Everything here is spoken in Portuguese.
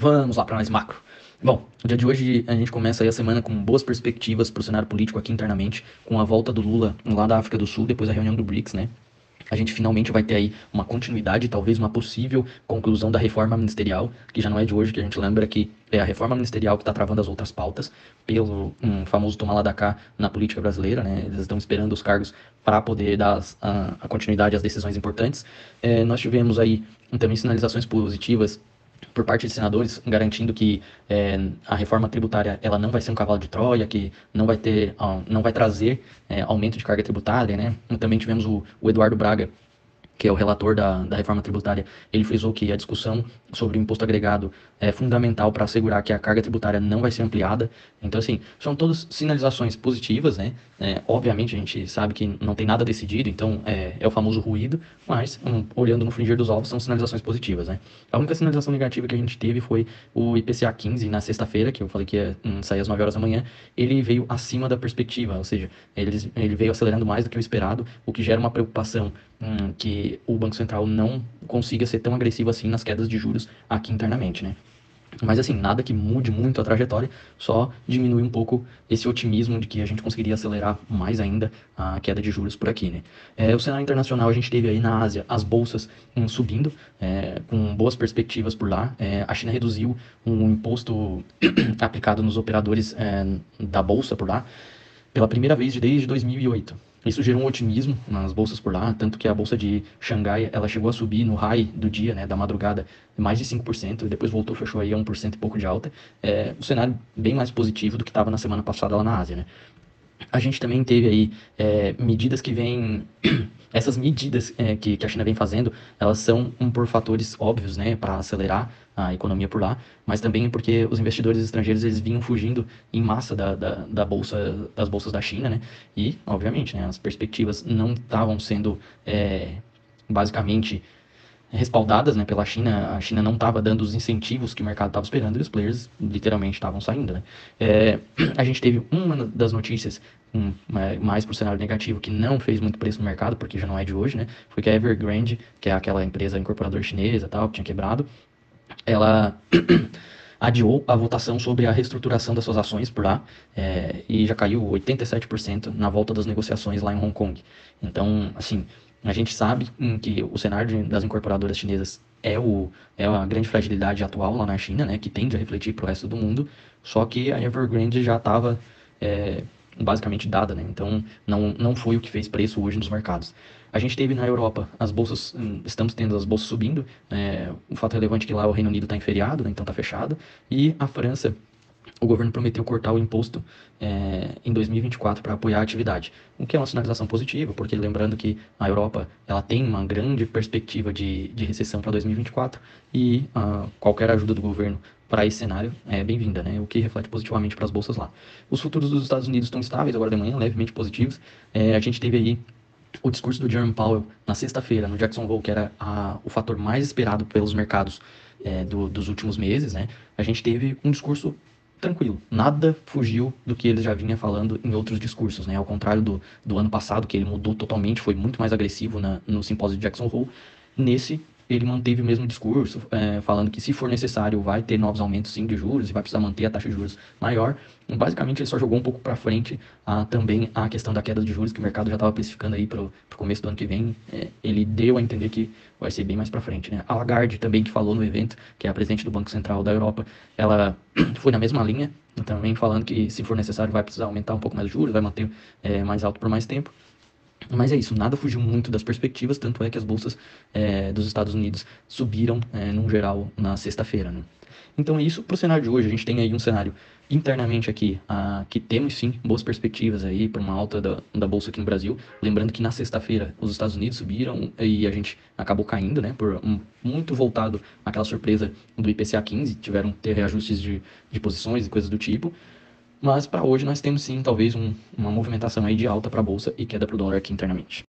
Vamos lá para mais macro. Bom, no dia de hoje a gente começa aí a semana com boas perspectivas para o cenário político aqui internamente, com a volta do Lula lá da África do Sul, depois da reunião do BRICS, né? A gente finalmente vai ter aí uma continuidade, talvez uma possível conclusão da reforma ministerial, que já não é de hoje, que a gente lembra que é a reforma ministerial que está travando as outras pautas, pelo famoso tomar lá da cá na política brasileira, né? Eles estão esperando os cargos para poder dar a continuidade às decisões importantes. Nós tivemos aí também sinalizações positivas por parte de senadores, garantindo que a reforma tributária ela não vai ser um cavalo de Troia, que não vai ter, não vai trazer aumento de carga tributária, né? E também tivemos o Eduardo Braga, que é o relator da reforma tributária, ele frisou que a discussão sobre o imposto agregado é fundamental para assegurar que a carga tributária não vai ser ampliada. Então, assim, são todas sinalizações positivas, né? Obviamente, a gente sabe que não tem nada decidido, então é o famoso ruído, mas, olhando no fringir dos ovos, são sinalizações positivas, né? A única sinalização negativa que a gente teve foi o IPCA 15 na sexta-feira, que eu falei que ia sair às 9 horas da manhã, ele veio acima da perspectiva, ou seja, ele veio acelerando mais do que o esperado, o que gera uma preocupação que o Banco Central não consiga ser tão agressivo assim nas quedas de juros aqui internamente, né? Mas assim, nada que mude muito a trajetória, só diminui um pouco esse otimismo de que a gente conseguiria acelerar mais ainda a queda de juros por aqui, né? O cenário internacional, a gente teve aí na Ásia as bolsas subindo, com boas perspectivas por lá. A China reduziu um imposto aplicado nos operadores da bolsa por lá, pela primeira vez desde 2008. Isso gerou um otimismo nas bolsas por lá, tanto que a bolsa de Xangai ela chegou a subir no high do dia, né, da madrugada, mais de 5%, e depois voltou, fechou aí a 1% e pouco de alta. Um cenário bem mais positivo do que estava na semana passada lá na Ásia, né? A gente também teve aí medidas que vêm. Essas medidas que a China vem fazendo, elas são por fatores óbvios, né, para acelerar a economia por lá, mas também porque os investidores estrangeiros eles vinham fugindo em massa da bolsa, das bolsas da China, né, e, obviamente, né, as perspectivas não estavam sendo basicamente respaldadas, né, pela China. A China não estava dando os incentivos que o mercado estava esperando e os players literalmente estavam saindo, né. A gente teve uma das notícias mais para o cenário negativo que não fez muito preço no mercado, porque já não é de hoje, né, foi que a Evergrande, que é aquela empresa incorporadora chinesa tal, que tinha quebrado, ela adiou a votação sobre a reestruturação das suas ações por lá, e já caiu 87% na volta das negociações lá em Hong Kong. Então, assim, a gente sabe que o cenário das incorporadoras chinesas é a grande fragilidade atual lá na China, né, que tende a refletir para o resto do mundo, só que a Evergrande já estava basicamente dada, né? Então não foi o que fez preço hoje nos mercados. A gente teve na Europa as bolsas, estamos tendo as bolsas subindo. Um fato relevante é que lá o Reino Unido está em feriado, né? Então está fechado. E a França, o governo prometeu cortar o imposto em 2024 para apoiar a atividade, o que é uma sinalização positiva, porque lembrando que a Europa ela tem uma grande perspectiva de recessão para 2024 e qualquer ajuda do governo para esse cenário é bem-vinda, né? O que reflete positivamente para as bolsas lá. Os futuros dos Estados Unidos estão estáveis agora de manhã, levemente positivos. A gente teve aí o discurso do Jerome Powell na sexta-feira, no Jackson Hole, que era o fator mais esperado pelos mercados dos últimos meses, né? A gente teve um discurso tranquilo, nada fugiu do que ele já vinha falando em outros discursos, né? Ao contrário do ano passado, que ele mudou totalmente, foi muito mais agressivo no simpósio de Jackson Hole. Nesse, ele manteve o mesmo discurso, falando que se for necessário vai ter novos aumentos sim de juros e vai precisar manter a taxa de juros maior. Basicamente, ele só jogou um pouco para frente também a questão da queda de juros, que o mercado já estava precificando aí para o começo do ano que vem. Ele deu a entender que vai ser bem mais para frente, né? A Lagarde também, que falou no evento, que é a presidente do Banco Central da Europa, ela foi na mesma linha, também falando que se for necessário vai precisar aumentar um pouco mais os juros, vai manter mais alto por mais tempo. Mas é isso, nada fugiu muito das perspectivas, tanto é que as bolsas dos Estados Unidos subiram, num geral, na sexta-feira, né? Então é isso para o cenário de hoje. A gente tem aí um cenário internamente aqui, que temos sim boas perspectivas aí para uma alta da bolsa aqui no Brasil. Lembrando que na sexta-feira os Estados Unidos subiram e a gente acabou caindo, né? Muito voltado àquela surpresa do IPCA 15, tiveram que ter reajustes de posições e coisas do tipo. Mas para hoje nós temos sim, talvez, uma movimentação aí de alta para a bolsa e queda para o dólar aqui internamente.